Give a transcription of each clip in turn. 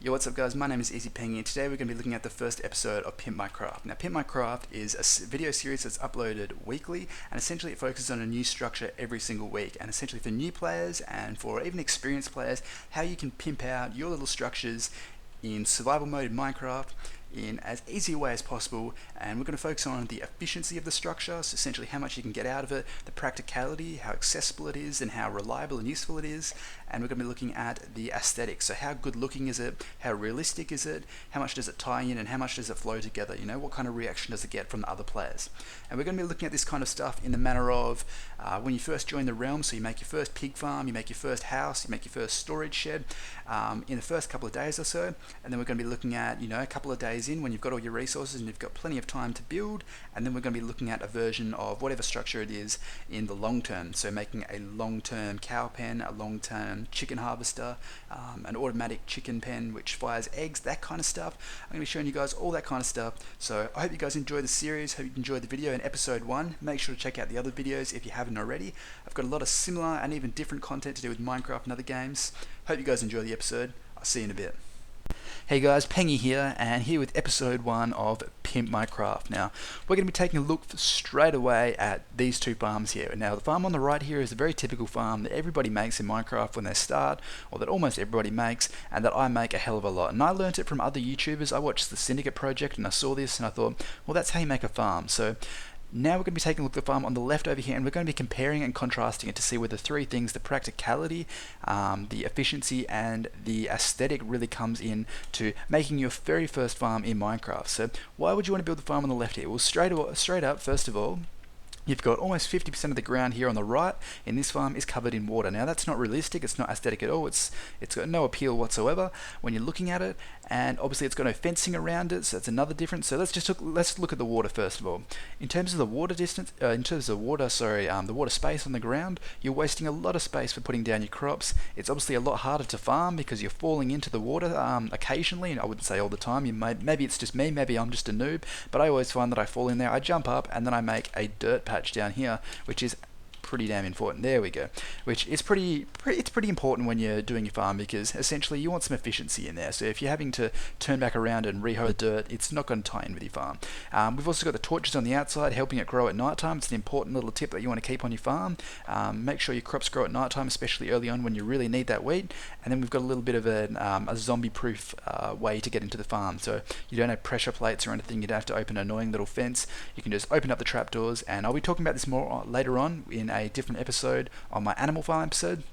Yo, what's up guys, my name is Easy Pengy and today we're going to be looking at the first episode of Pimp My Craft. Now Pimp My Craft is a video series that's uploaded weekly, and essentially it focuses on a new structure every single week, and essentially for new players and for even experienced players, how you can pimp out your little structures in survival mode in Minecraft in as easy a way as possible. And we're going to focus on the efficiency of the structure, so essentially how much you can get out of it, the practicality, how accessible it is and how reliable and useful it is, and we're going to be looking at the aesthetics, so how good looking is it, how realistic is it, how much does it tie in and how much does it flow together, you know, what kind of reaction does it get from the other players. And we're going to be looking at this kind of stuff in the manner of when you first join the realm, so you make your first pig farm, you make your first house, you make your first storage shed in the first couple of days or so, and then we're going to be looking at, you know, a couple of days in when you've got all your resources and you've got plenty of time to build, and then we're going to be looking at a version of whatever structure it is in the long term, so making a long-term cow pen, a long-term chicken harvester, an automatic chicken pen which fires eggs, that kind of stuff. I'm going to be showing you guys all that kind of stuff, so I hope you guys enjoy the series, hope you enjoyed the video in episode 1. Make sure to check out the other videos if you haven't already. I've got a lot of similar and even different content to do with Minecraft and other games. Hope you guys enjoy the episode. I'll see you in a bit. Hey guys, Pengy here, and here with episode 1 of Pimp My Craft. Now, we're going to be taking a look straight away at these two farms here. Now, the farm on the right here is a very typical farm that everybody makes in Minecraft when they start, or that almost everybody makes, and that I make a hell of a lot. And I learned it from other YouTubers. I watched the Syndicate Project and I saw this and I thought, well, that's how you make a farm. So now we're going to be taking a look at the farm on the left over here, and we're going to be comparing and contrasting it to see where the three things, the practicality, the efficiency and the aesthetic, really comes in to making your very first farm in Minecraft. So why would you want to build the farm on the left here? Well, straight up, first of all, you've got almost 50% of the ground here on the right in this farm is covered in water. Now that's not realistic, it's not aesthetic at all, it's got no appeal whatsoever when you're looking at it, and obviously it's got no fencing around it, so that's another difference. So let's look at the water first of all. In terms of the water distance, the water space on the ground, you're wasting a lot of space for putting down your crops. It's obviously a lot harder to farm because you're falling into the water occasionally, and I wouldn't say all the time. Maybe it's just me, maybe I'm just a noob, but I always find that I fall in there, I jump up, and then I make a dirt patch down here, which is pretty damn important. There we go. Which is pretty important when you're doing your farm, because essentially you want some efficiency in there. So if you're having to turn back around and rehoe the dirt, it's not going to tie in with your farm. We've also got the torches on the outside helping it grow at night time. It's an important little tip that you want to keep on your farm. Make sure your crops grow at night time, especially early on when you really need that wheat. And then we've got a little bit of a zombie-proof way to get into the farm. So you don't have pressure plates or anything. You don't have to open an annoying little fence. You can just open up the trapdoors, and I'll be talking about this more later on in a different episode on my animal farm episode.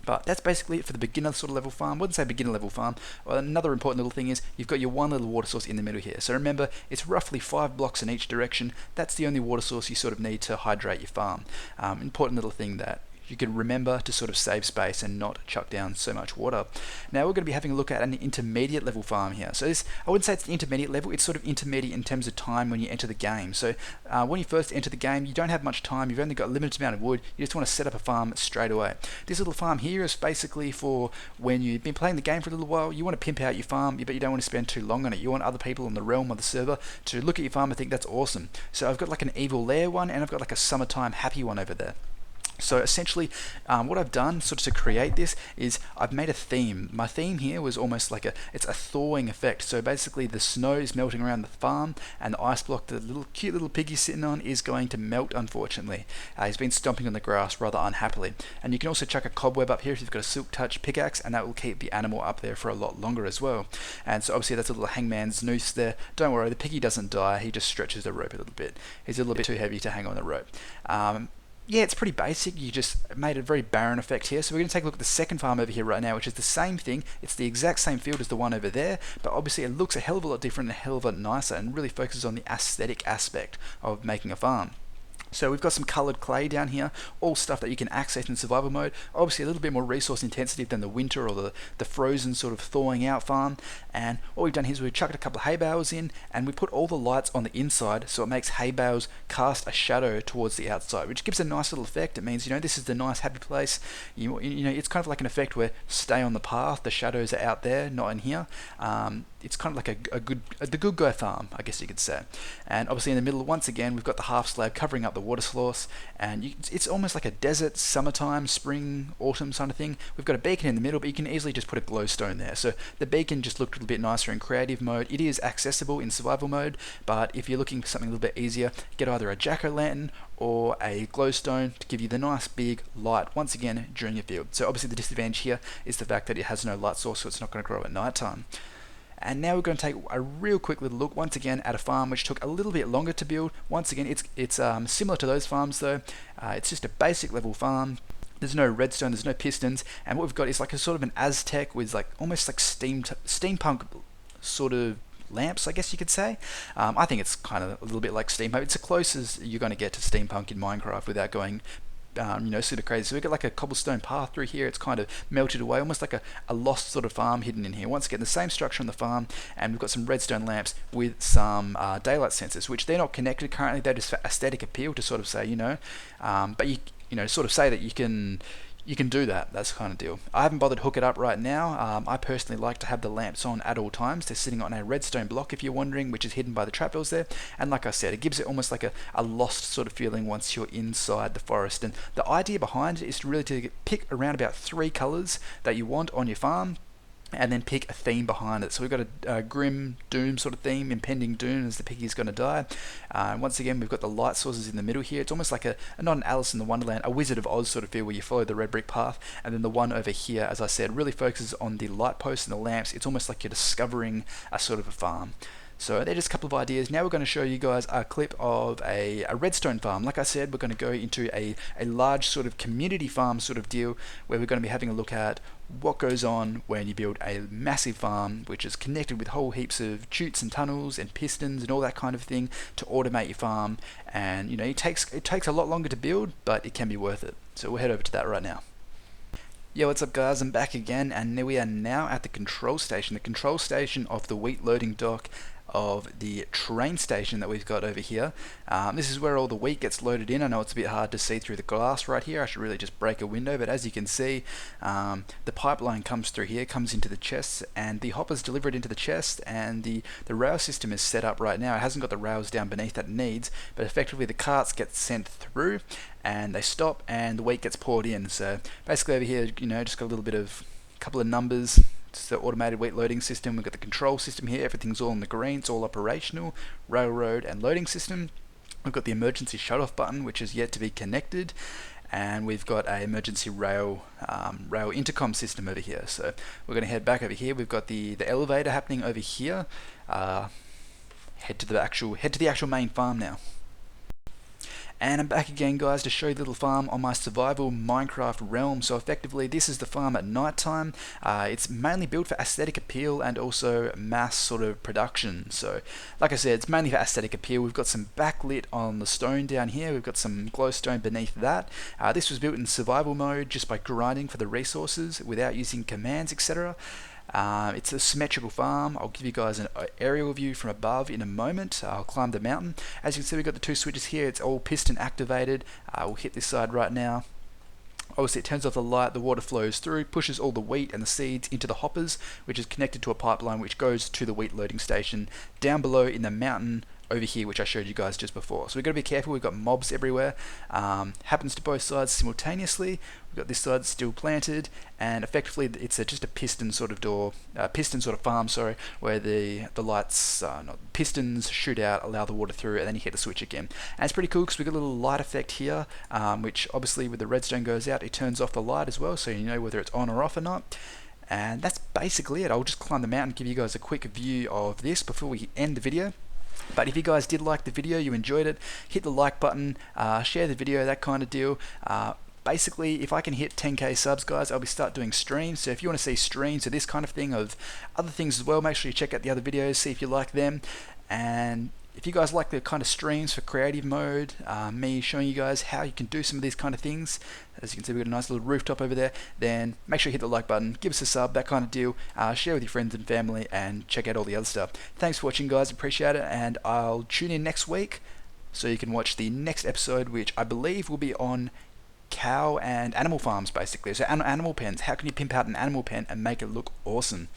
But that's basically it for the beginner sort of level farm. I wouldn't say beginner level farm. Well, another important little thing is you've got your one little water source in the middle here. So remember, it's roughly 5 blocks in each direction. That's the only water source you sort of need to hydrate your farm. Important little thing that you can remember to sort of save space and not chuck down so much water. Now we're going to be having a look at an intermediate level farm here. So this, I wouldn't say it's the intermediate level, it's sort of intermediate in terms of time when you enter the game. So when you first enter the game, you don't have much time, you've only got a limited amount of wood, you just want to set up a farm straight away. This little farm here is basically for when you've been playing the game for a little while, you want to pimp out your farm, but you don't want to spend too long on it. You want other people in the realm or the server to look at your farm and think that's awesome. So I've got like an evil lair one, and I've got like a summertime happy one over there. So essentially what I've done sort of to create this is I've made a theme. My theme here was almost like it's a thawing effect. So basically the snow is melting around the farm, and the ice block the cute little piggy's sitting on is going to melt, unfortunately. He's been stomping on the grass rather unhappily. And you can also chuck a cobweb up here if you've got a silk touch pickaxe, and that will keep the animal up there for a lot longer as well. And so obviously that's a little hangman's noose there. Don't worry, the piggy doesn't die, he just stretches the rope a little bit. He's a little bit too heavy to hang on the rope. Yeah, it's pretty basic. You just made a very barren effect here. So we're going to take a look at the second farm over here right now, which is the same thing. It's the exact same field as the one over there, but obviously it looks a hell of a lot different and a hell of a lot nicer, and really focuses on the aesthetic aspect of making a farm. So we've got some coloured clay down here, all stuff that you can access in survival mode. Obviously a little bit more resource intensive than the winter or the frozen sort of thawing out farm. And what we've done here is we've chucked a couple of hay bales in, and we put all the lights on the inside, so it makes hay bales cast a shadow towards the outside, which gives a nice little effect. It means, you know, this is the nice happy place. You know, it's kind of like an effect where stay on the path, the shadows are out there, not in here. it's kind of like the good guy farm, I guess you could say. And obviously in the middle, once again, we've got the half slab covering up the water source, and it's almost like a desert, summertime, spring, autumn kind of thing. We've got a beacon in the middle, but you can easily just put a glowstone there. So the beacon just looked a little bit nicer in creative mode. It is accessible in survival mode, but if you're looking for something a little bit easier, get either a jack-o'-lantern or a glowstone to give you the nice big light once again during your build. So obviously the disadvantage here is the fact that it has no light source, so it's not going to grow at night time. And now we're going to take a real quick little look once again at a farm which took a little bit longer to build. Once again, it's similar to those farms though. It's just a basic level farm. There's no redstone, there's no pistons, and what we've got is like a sort of an Aztec with like almost like steampunk sort of lamps, I guess you could say. I think it's kind of a little bit like steampunk. It's the closest you're going to get to steampunk in Minecraft without going super crazy. So we've got like a cobblestone path through here. It's kind of melted away, almost like a lost sort of farm hidden in here. Once again, the same structure on the farm, and we've got some redstone lamps with some daylight sensors, which they're not connected currently. They're just for aesthetic appeal to sort of say, but you sort of say that you can do that kind of deal. I haven't bothered to hook it up right now. I personally like to have the lamps on at all times. They're sitting on a redstone block, if you're wondering, which is hidden by the trapdoors there. And like I said, it gives it almost like a lost sort of feeling once you're inside the forest. And the idea behind it is really to pick around about 3 colors that you want on your farm, and then pick a theme behind it. So we've got a grim doom sort of theme, impending doom as the piggy's going to die. Once again, we've got the light sources in the middle here. It's almost like not an Alice in the Wonderland, a Wizard of Oz sort of feel, where you follow the red brick path. And then the one over here, as I said, really focuses on the light posts and the lamps. It's almost like you're discovering a sort of a farm. So they're just a couple of ideas. Now we're going to show you guys a clip of a redstone farm. Like I said, we're going to go into a large sort of community farm sort of deal, where we're going to be having a look at what goes on when you build a massive farm which is connected with whole heaps of chutes and tunnels and pistons and all that kind of thing to automate your farm. And it takes a lot longer to build, but it can be worth it. So we'll head over to that right now. Yo, what's up guys, I'm back again, and we are now at the control station of the wheat loading dock of the train station that we've got over here. This is where all the wheat gets loaded in. I know it's a bit hard to see through the glass right here. I should really just break a window, but as you can see, the pipeline comes through here, comes into the chests, and the hoppers deliver it into the chest, and the rail system is set up right now. It hasn't got the rails down beneath that it needs, but effectively the carts get sent through, and they stop, and the wheat gets poured in. So basically over here, just got a couple of numbers. It's the automated wheat loading system. We've got the control system here. Everything's all in the green. It's all operational. Railroad and loading system. We've got the emergency shut-off button, which is yet to be connected. And we've got a emergency rail intercom system over here. So we're going to head back over here. We've got the elevator happening over here. Head to the actual main farm now. And I'm back again guys to show you the little farm on my survival Minecraft realm. So effectively this is the farm at night time. It's mainly built for aesthetic appeal and also mass sort of production. So like I said, it's mainly for aesthetic appeal. We've got some backlit on the stone down here. We've got some glowstone beneath that. This was built in survival mode just by grinding for the resources without using commands, etc. It's a symmetrical farm. I'll give you guys an aerial view from above in a moment. I'll climb the mountain. As you can see, we've got the 2 switches here. It's all piston activated. We'll hit this side right now. Obviously it turns off the light, the water flows through, pushes all the wheat and the seeds into the hoppers, which is connected to a pipeline which goes to the wheat loading station down below in the mountain over here, which I showed you guys just before. So we've got to be careful. We've got mobs everywhere. Happens to both sides simultaneously. We've got this side still planted, and effectively it's just a piston sort of farm, where the lights, pistons shoot out, allow the water through, and then you hit the switch again. And it's pretty cool because we've got a little light effect here, which obviously with the redstone goes out, it turns off the light as well, so you know whether it's on or off or not. And that's basically it. I'll just climb the mountain and give you guys a quick view of this before we end the video. But if you guys did like the video, you enjoyed it, hit the like button, share the video, that kind of deal. Basically, if I can hit 10k subs, guys, I'll start doing streams. So if you want to see streams of this kind of thing, of other things as well, make sure you check out the other videos, see if you like them. And if you guys like the kind of streams for creative mode, me showing you guys how you can do some of these kind of things, as you can see we've got a nice little rooftop over there, then make sure you hit the like button, give us a sub, that kind of deal, share with your friends and family, and check out all the other stuff. Thanks for watching guys, appreciate it, and I'll tune in next week so you can watch the next episode, which I believe will be on cow and animal farms basically. So animal pens, how can you pimp out an animal pen and make it look awesome?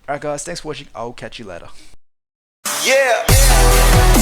Alright guys, thanks for watching. I'll catch you later. Yeah.